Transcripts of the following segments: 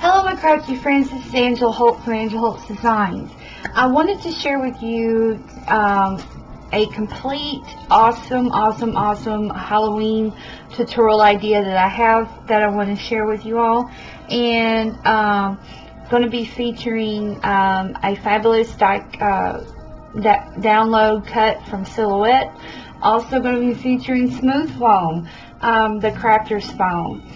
Hello my crafty friends, this is Angela Holt from Angela Holt Designs. I wanted to share with you a complete awesome Halloween tutorial idea that I have that I want to share with you all, and going to be featuring a fabulous download cut from Silhouette. Also going to be featuring smooth foam, the crafter's foam.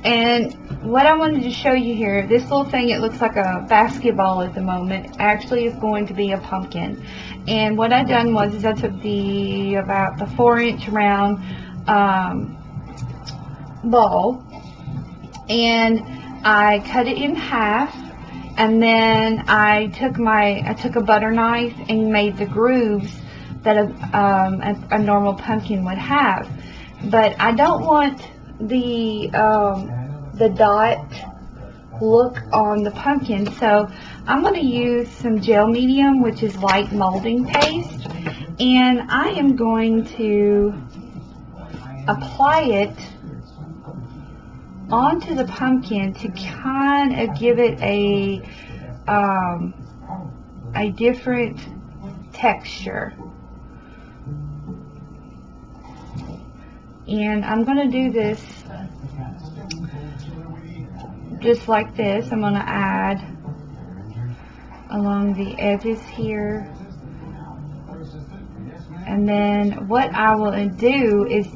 And what I wanted to show you here, this little thing, it looks like a basketball at the moment, actually is going to be a pumpkin. And what I done was I took about the 4-inch round ball, and I cut it in half, and then I took a butter knife and made the grooves that a normal pumpkin would have. But I don't want the dot look on the pumpkin, so I'm going to use some gel medium, which is light molding paste, and I am going to apply it onto the pumpkin to kind of give it a different texture. And I'm going to do this just like this. I'm going to add along the edges here. And then what I will do is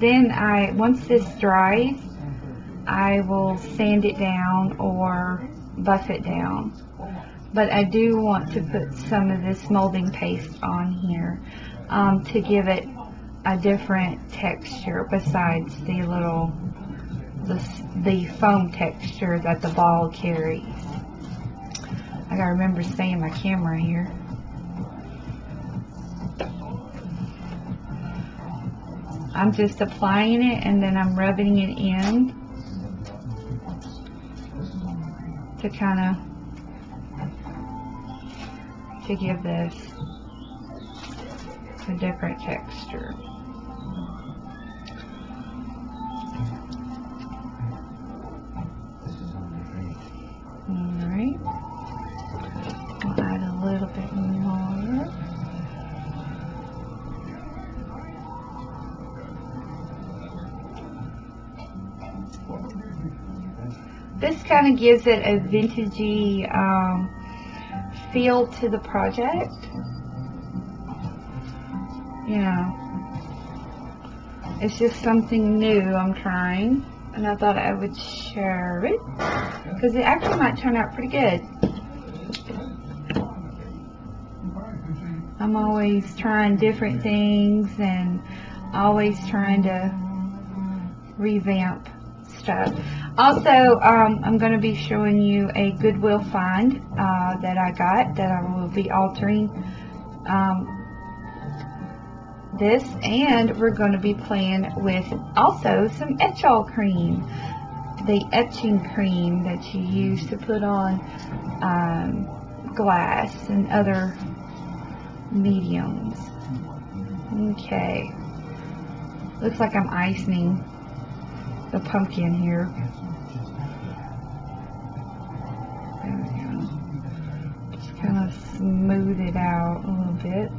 once this dries, I will sand it down or buff it down. But I do want to put some of this molding paste on here to give it a different texture besides the foam texture that the ball carries. I gotta remember to stay in my camera here. I'm just applying it and then I'm rubbing it in to to give this a different texture. Alright, I'll add a little bit more. This kind of gives it a vintagey feel to the project. You know, it's just something new I'm trying, and I thought I would share it because it actually might turn out pretty good. I'm always trying different things and always trying to revamp stuff. Also, I'm going to be showing you a Goodwill find that I got that I will be altering this, and we're going to be playing with also some etch-all cream, the etching cream that you use to put on glass and other mediums. Okay, looks like I'm icing the pumpkin here. There we go. Just kind of smooth it out a little bit.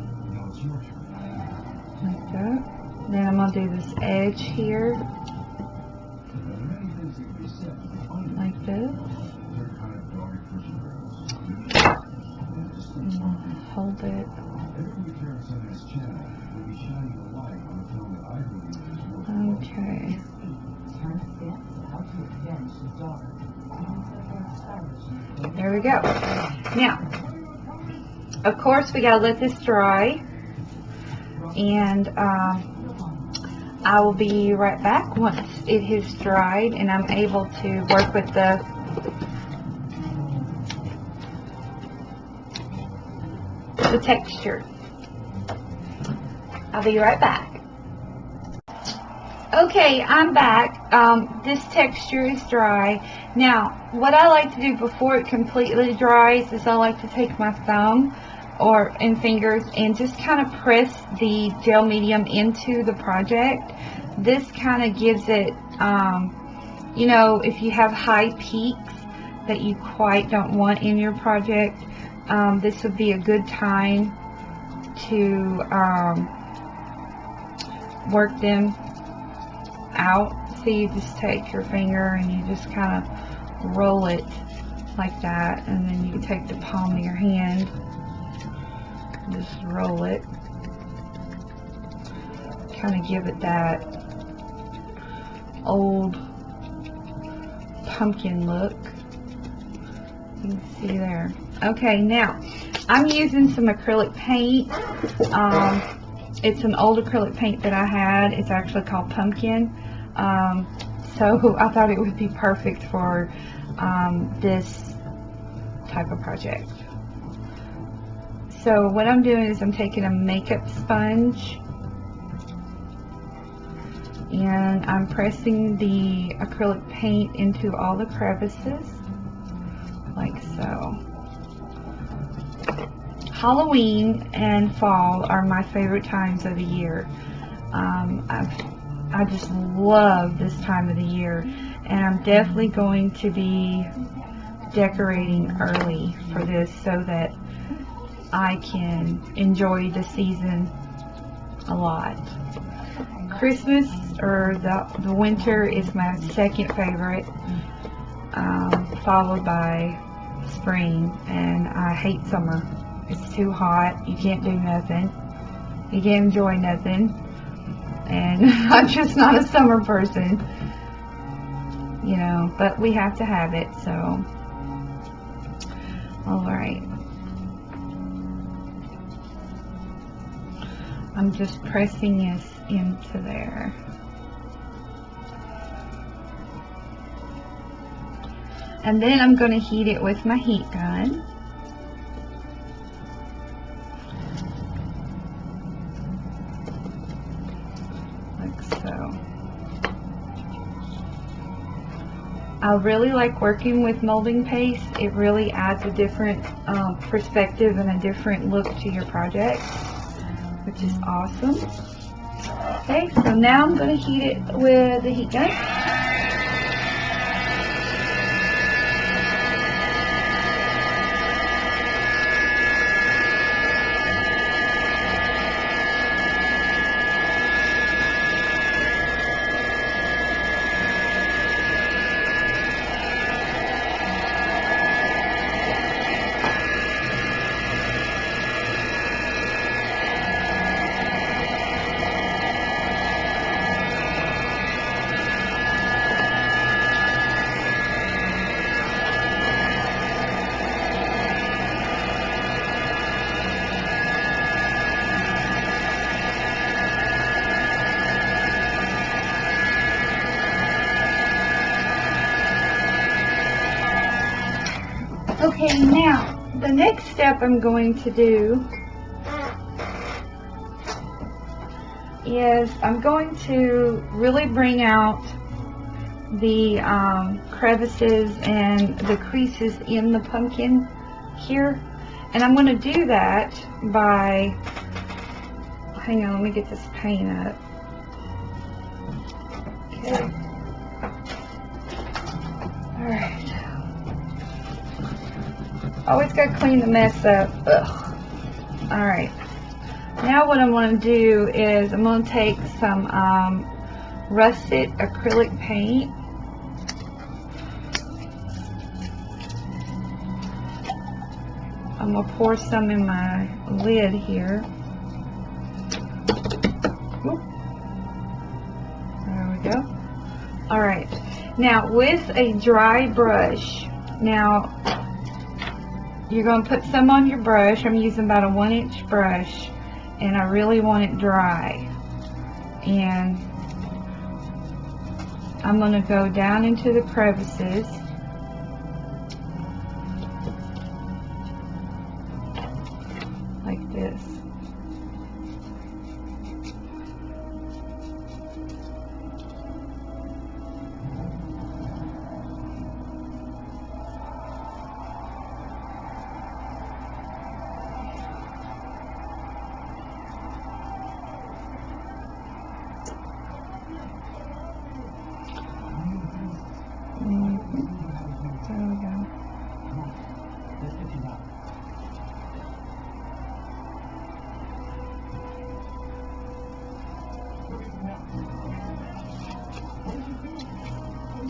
Like that. Then I'm going to do this edge here. Like this. And hold it. Okay. There we go. Now, of course, we gotta let this dry, and I will be right back once it has dried and I'm able to work with the texture. I'll be right back. Okay, I'm back. This texture is dry. Now, what I like to do before it completely dries is I like to take my thumb and fingers and just kind of press the gel medium into the project. This kind of gives it, you know, if you have high peaks, that you quite don't want in your project, this would be a good time to work them out. So you just take your finger and you just kind of roll it like that, and then you take the palm of your hand, just roll it, kind of give it that old pumpkin look. You can see there. Okay, now I'm using some acrylic paint. It's an old acrylic paint that I had. It's actually called Pumpkin. So I thought it would be perfect for this type of project. So what I'm doing is I'm taking a makeup sponge and I'm pressing the acrylic paint into all the crevices, like so. Halloween and fall are my favorite times of the year. I just love this time of the year, and I'm definitely going to be decorating early for this so that I can enjoy the season a lot. Christmas, or the winter, is my second favorite, followed by spring, and I hate summer. It's too hot. You can't do nothing. You can't enjoy nothing. And I'm just not a summer person, you know, but we have to have it, so. Alright. I'm just pressing this into there. And then I'm going to heat it with my heat gun. Like so. I really like working with molding paste. It really adds a different perspective and a different look to your project, which is awesome. Okay, so now I'm going to heat it with the heat gun. Okay, now the next step I'm going to do is I'm going to really bring out the crevices and the creases in the pumpkin here, and I'm going to do that by, hang on, let me get this paint up. Okay. Alright. Always got to clean the mess up. Ugh. Alright. Now what I'm going to do is I'm going to take some russet acrylic paint. I'm going to pour some in my lid here. Oop. There we go. Alright. Now with a dry brush, now you're going to put some on your brush. I'm using about a 1-inch brush, and I really want it dry. And I'm going to go down into the crevices. Like this.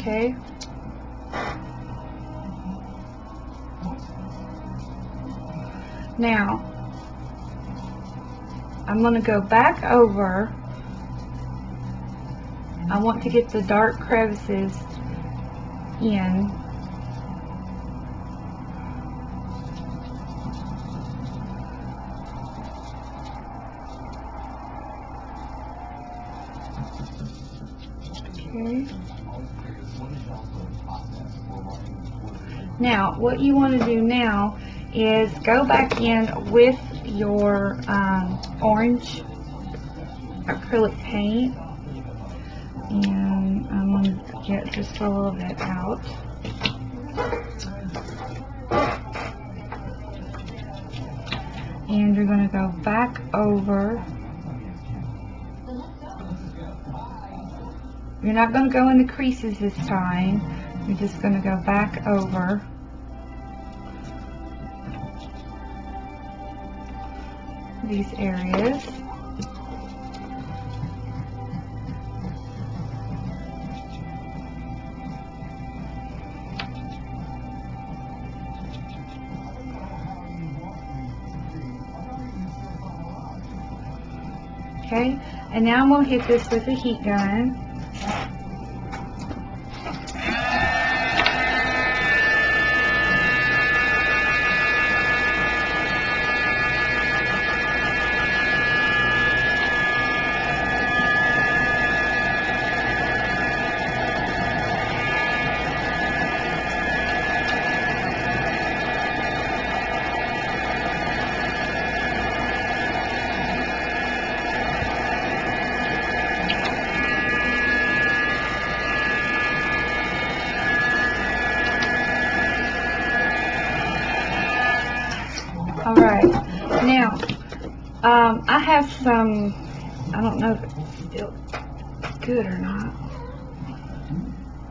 Okay. Now, I'm going to go back over. I want to get the dark crevices in. Okay. Now, what you want to do now is go back in with your orange acrylic paint, and I'm going to get just a little bit out. And you're going to go back over. You're not going to go in the creases this time. You're just going to go back over. These areas. Okay, and now I'm going to hit this with a heat gun. Alright, now, I have some, I don't know if it's still good or not.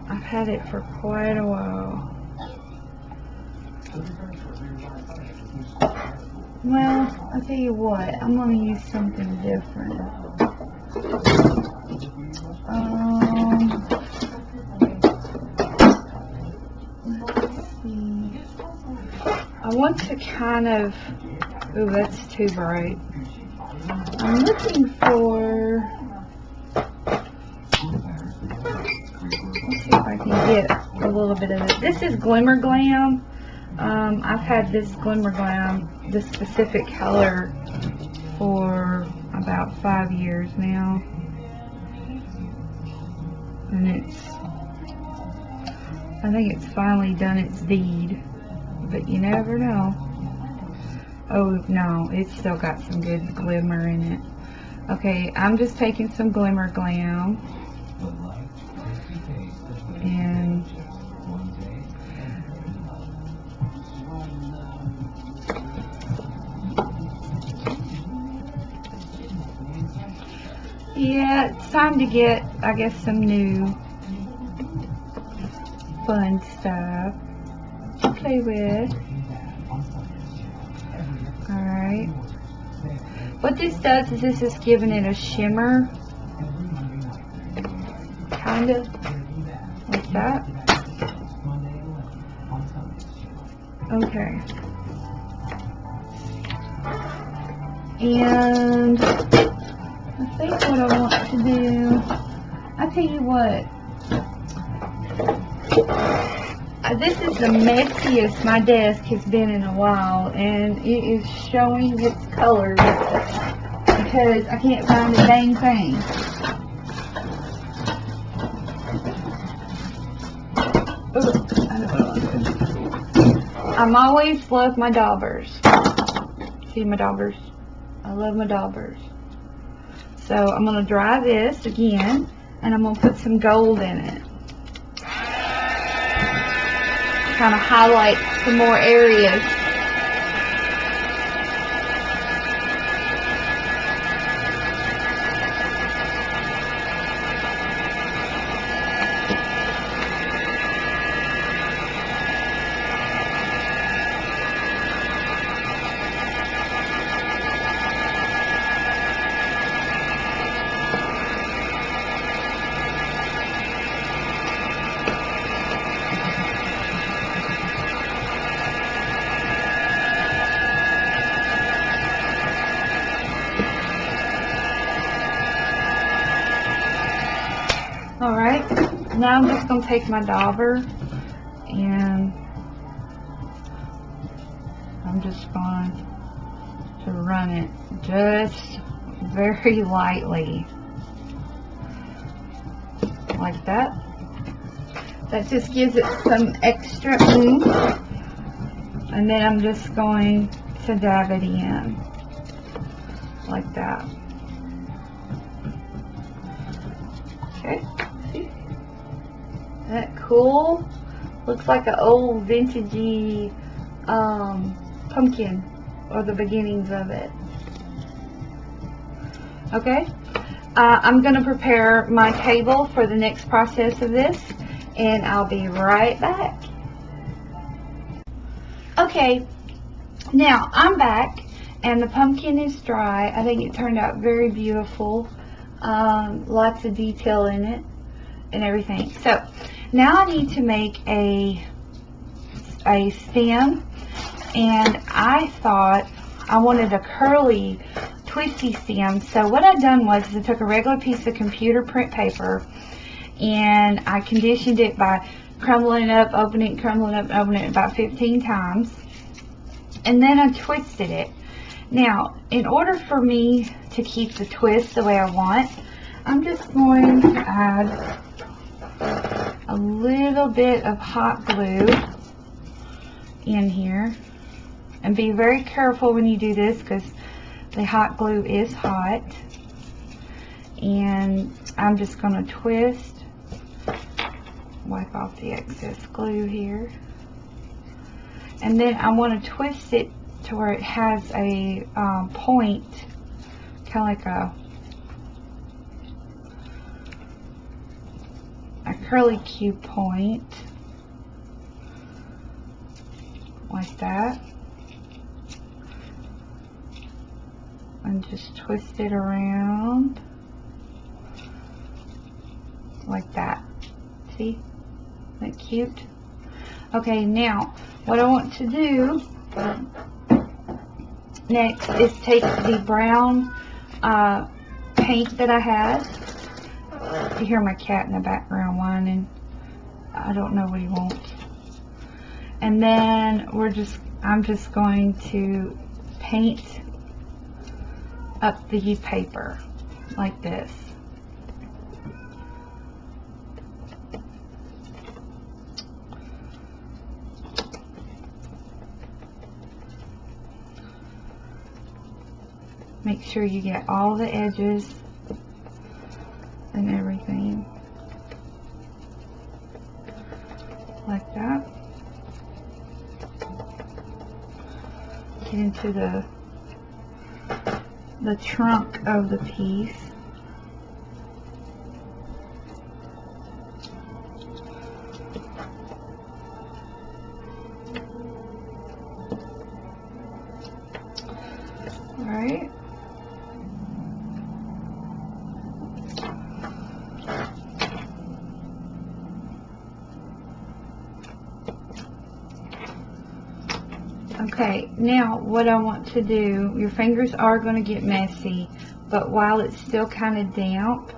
I've had it for quite a while. Well, I'll tell you what, I'm going to use something different. Let's see. I want to kind of, ooh, that's too bright. I'm looking for, let's see if I can get a little bit of it. This is Glimmer Glam. I've had this Glimmer Glam, this specific color, for about 5 years now. And I think it's finally done its deed. But you never know. Oh no, it's still got some good glimmer in it. Okay, I'm just taking some Glimmer Glam. And yeah, it's time to get, I guess, some new fun stuff to play with. Alright. What this does is this is giving it a shimmer. Kind of. Like that. Okay. And I think what I want to do, I tell you what. This is the messiest my desk has been in a while, and it is showing its colors because I can't find a dang thing. I'm always love my daubers. See my daubers? I love my daubers. So I'm going to dry this again, and I'm going to put some gold in it. Kind of highlight some more areas. Now I'm just going to take my dauber and I'm just going to run it just very lightly, like that. That just gives it some extra oomph. And then I'm just going to dab it in, like that. Okay, see? Isn't that cool? Looks like an old vintagey pumpkin, or the beginnings of it. Okay, I'm going to prepare my table for the next process of this, and I'll be right back. Okay, now I'm back, and the pumpkin is dry. I think it turned out very beautiful. Lots of detail in it and everything. So now I need to make a stem, and I thought I wanted a curly, twisty stem. So what I done was I took a regular piece of computer print paper and I conditioned it by crumbling it up, opening it, crumbling it up, opening it about 15 times. And then I twisted it. Now, in order for me to keep the twist the way I want, I'm just going to add a little bit of hot glue in here. And be very careful when you do this because the hot glue is hot. And I'm just going to twist. Wipe off the excess glue here. And then I want to twist it to where it has a point, kind of like a curlicue point, like that. And just twist it around like that. See? Isn't that cute? Okay, now what I want to do next is take the brown paint that I had. You hear my cat in the background whining. I don't know what he wants. And then I'm just going to paint up the paper like this. Make sure you get all the edges and everything like that. Get into the trunk of the piece. All right. Okay, now what I want to do, your fingers are going to get messy, but while it's still kind of damp,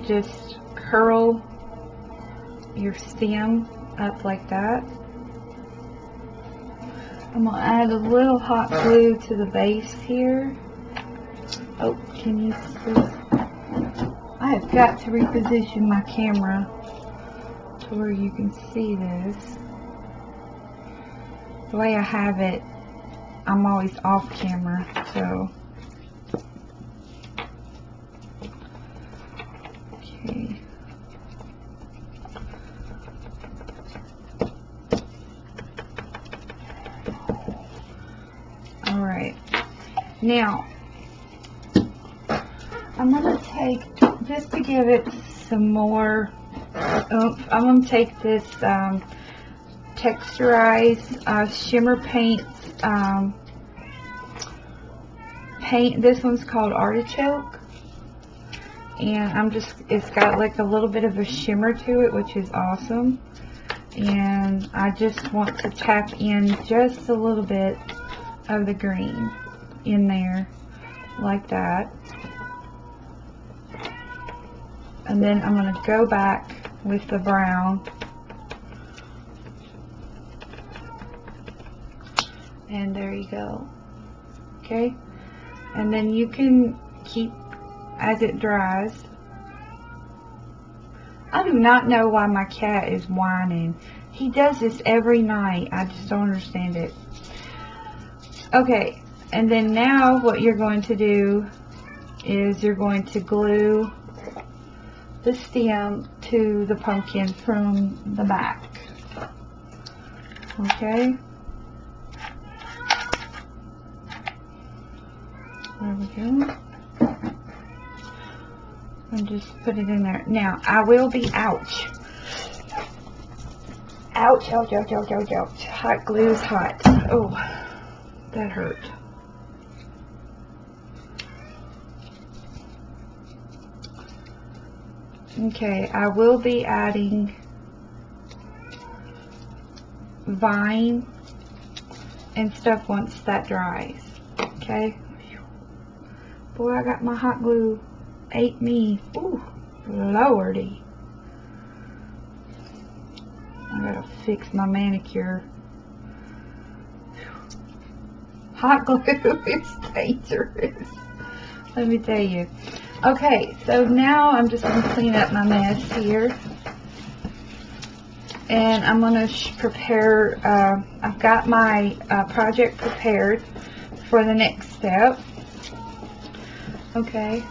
just curl your stem up like that. I'm going to add a little hot glue to the base here. Oh, can you see? I have got to reposition my camera to where you can see this. The way I have it, I'm always off camera, so. Okay. Alright. Now, I'm going to take, just to give it some more oomph, I'm going to take this texturized shimmer paint paint. This one's called Artichoke, and it's got like a little bit of a shimmer to it, which is awesome. And I just want to tap in just a little bit of the green in there like that. And then I'm going to go back with the brown. And there you go. Okay? And then you can keep as it dries. I do not know why my cat is whining. He does this every night. I just don't understand it. Okay, and then now what you're going to do is you're going to glue the stem to the pumpkin from the back. Okay? There we go. And just put it in there. Now, I will be, ouch. Ouch, ouch, ouch, ouch, ouch, ouch. Hot glue is hot. Oh, that hurt. Okay, I will be adding vine and stuff once that dries. Okay? Boy, I got my hot glue. Ate me. Ooh, lordy. I gotta fix my manicure. Hot glue is dangerous. Let me tell you. Okay, so now I'm just going to clean up my mess here. And I'm going to prepare, I've got my project prepared for the next step. Okay.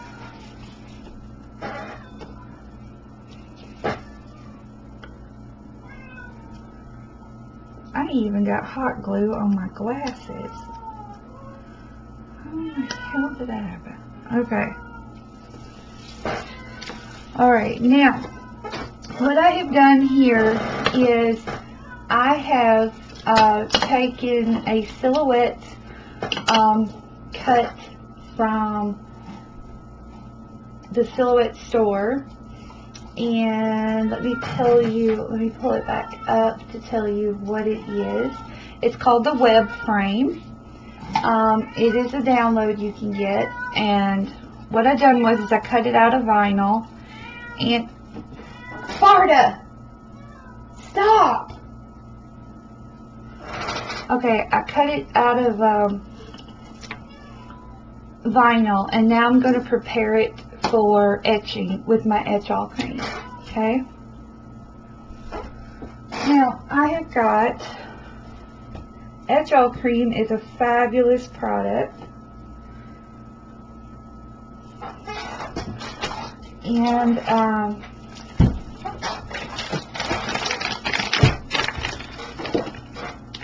I even got hot glue on my glasses. How the hell did that happen? Okay. Alright, now, what I have done here is I have taken a silhouette cut from the Silhouette store, and let me tell you, let me pull it back up to tell you what it is. It's called the Web Frame. It is a download you can get, and what I done was I cut it out of vinyl, and Sparta, stop! Okay, I cut it out of vinyl, and now I'm going to prepare it for etching with my etch-all cream. Okay. Now I have got etch-all cream is a fabulous product, and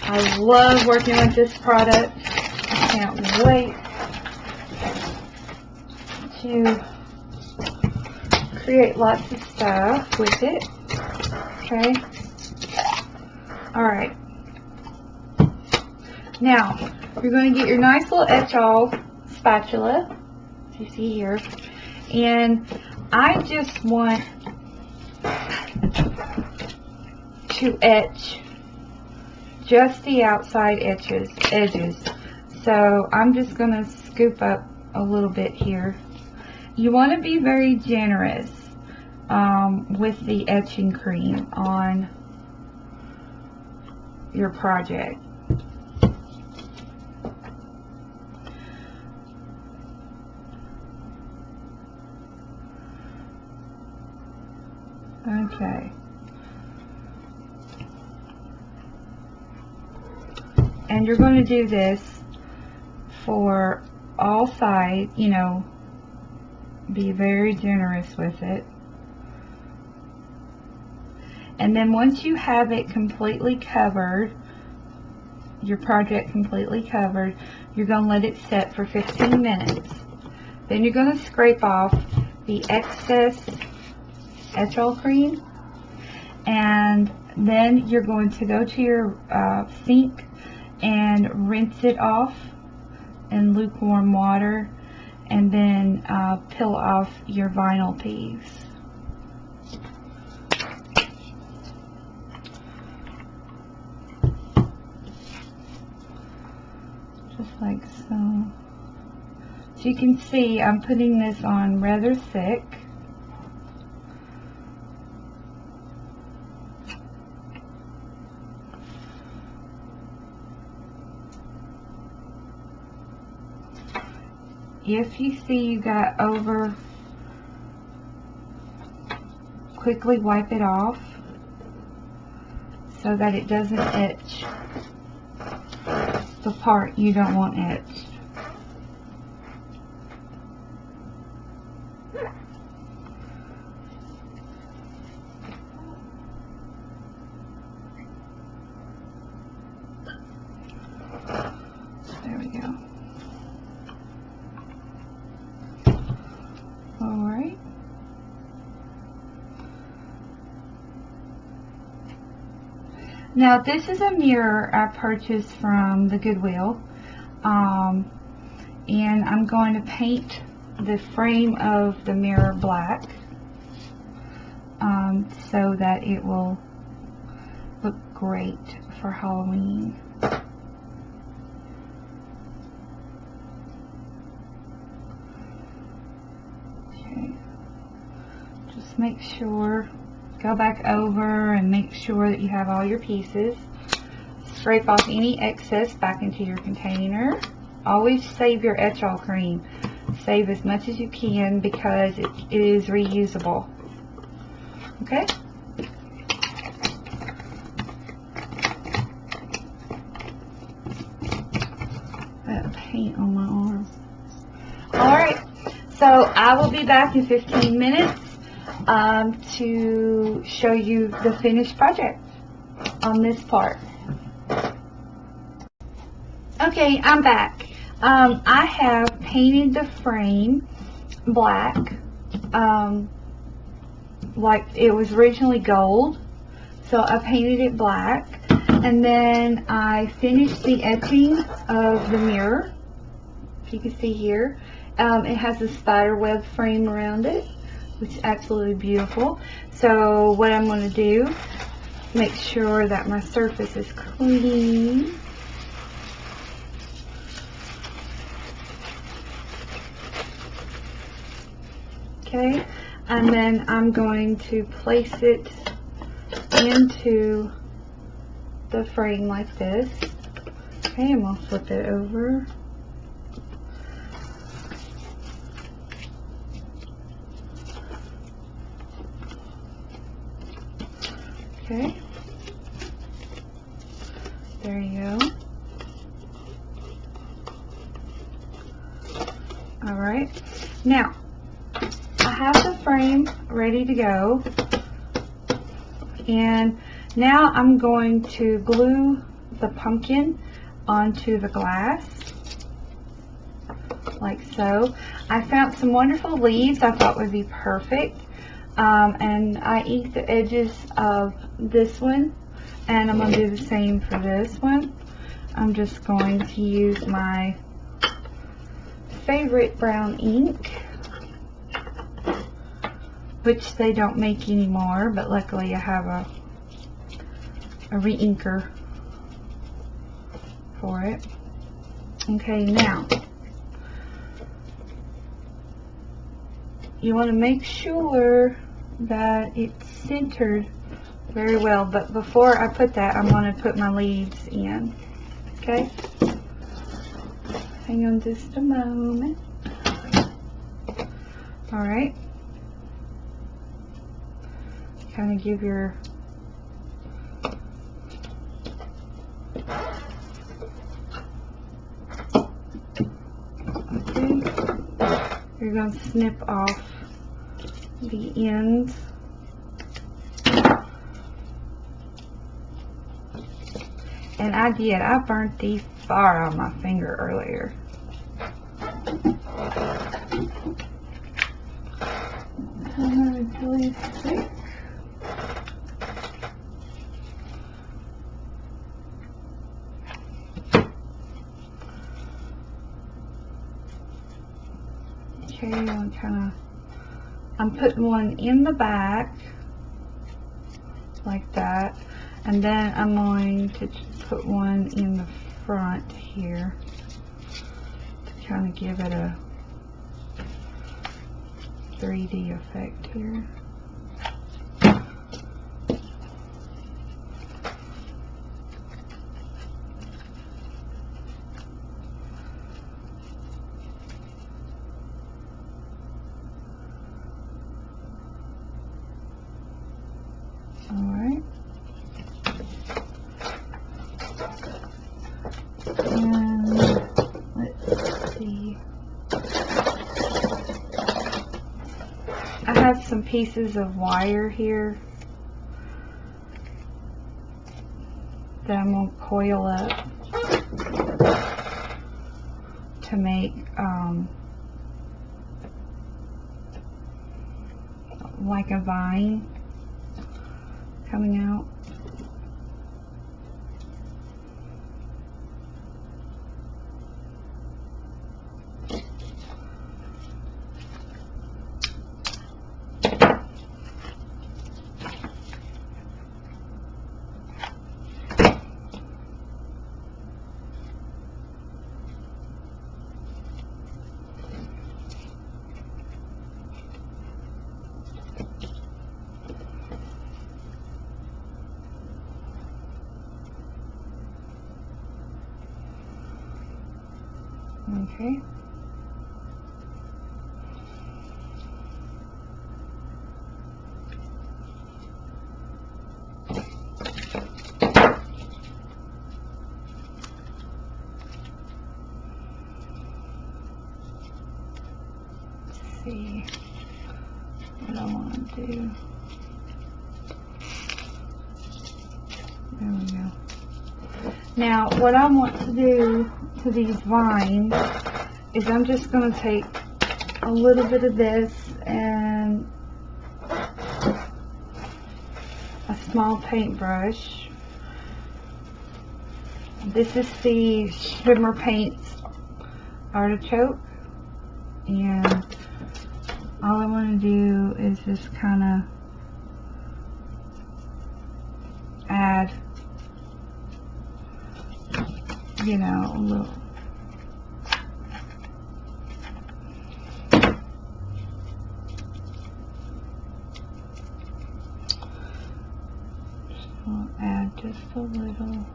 I love working with this product. I can't wait to create lots of stuff with it. Okay. Alright. Now, you're going to get your nice little etch-all spatula, as you see here, and I just want to etch just the outside edges. So I'm just going to scoop up a little bit here. You want to be very generous with the etching cream on your project. Okay. And you're going to do this for all sides, you know, be very generous with it. And then once you have it completely covered, your project completely covered, you're going to let it set for 15 minutes. Then you're going to scrape off the excess etch-all cream, and then you're going to go to your sink and rinse it off in lukewarm water, and then peel off your vinyl piece. Just like so. So you can see I'm putting this on rather thick. if you see you got over, quickly wipe it off so that it doesn't etch the part you don't want etched. There we go. Alright. Now this is a mirror I purchased from the Goodwill. And I'm going to paint the frame of the mirror black so that it will look great for Halloween. Okay, just make sure, go back over and make sure that you have all your pieces. Scrape off any excess back into your container. Always save your etch-all cream. Save as much as you can because it is reusable. Okay? That paint on my arm. Alright, so I will be back in 15 minutes to show you the finished project on this part. Okay, I'm back. I have painted the frame black, like it was originally gold, so I painted it black, and then I finished the etching of the mirror. If you can see here, it has a spider web frame around it, which is absolutely beautiful. So what I'm going to do, make sure that my surface is clean. Okay, and then I'm going to place it into the frame like this. Okay, and we'll flip it over. Okay, there you go. Alright, now I have the frame ready to go, and now I'm going to glue the pumpkin onto the glass like so. I found some wonderful leaves I thought would be perfect, and I inked the edges of this one, and I'm going to do the same for this one. I'm just going to use my favorite brown ink, which they don't make anymore, but luckily I have a re-inker for it. Okay, now you want to make sure that it's centered very well, but before I put that, I'm going to put my leaves in. Okay, hang on just a moment. Alright, kind of give your you're going to snip off the ends. And I burnt the fire on my finger earlier. Really thick. Okay, I'm putting one in the back like that, and then I'm going to put one in the front here to kind of give it a 3D effect here. And let's see. I have some pieces of wire here that I'm going to coil up to make like a vine coming out. Okay. Let's see what I want to do. There we go. Now, what I want to do to these vines is I'm just going to take a little bit of this and a small paintbrush. This is the Shimmer Paints Artichoke, and all I want to do is just kind of add, you know, a little. I'll add just a little.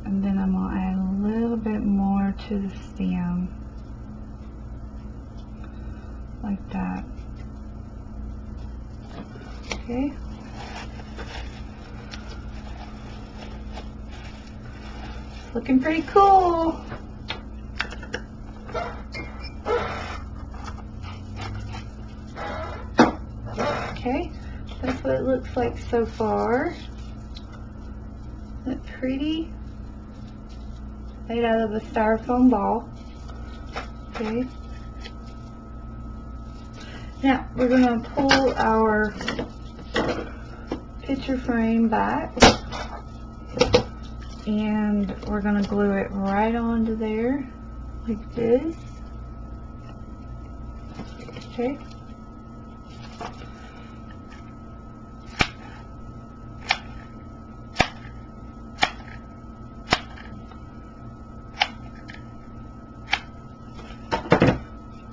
And then I'm going to add a little bit more to the stem. Like that. Okay. It's looking pretty cool. Okay, that's what it looks like so far. Isn't it pretty? Made out of a styrofoam ball. Okay. Now we're going to pull our picture frame back, and we're going to glue it right onto there like this. Okay.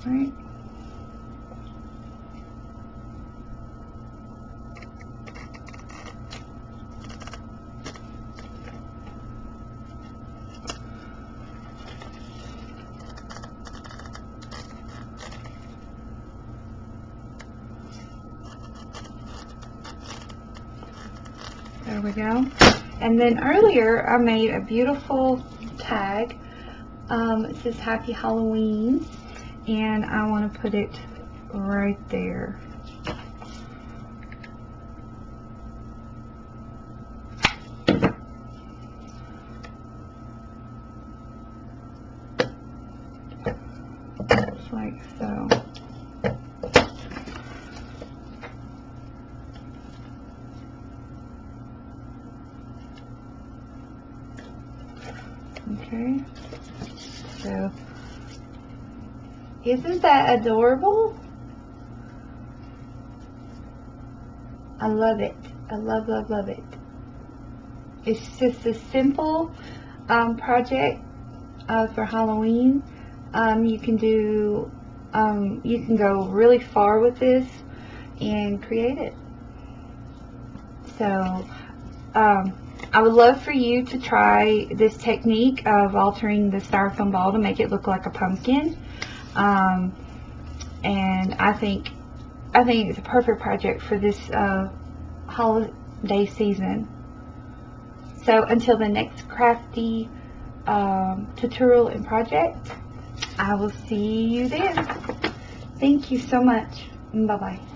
Right. There we go. And then earlier I made a beautiful tag. It says Happy Halloween, and I want to put it right there. Just like so. Okay, so isn't that adorable? I love it. I love, love, love it. It's just a simple project for Halloween. You can do, you can go really far with this and create it. So, I would love for you to try this technique of altering the styrofoam ball to make it look like a pumpkin. And I think I think it's a perfect project for this holiday season. So until the next crafty tutorial and project, I will see you then. Thank you so much. Bye-bye.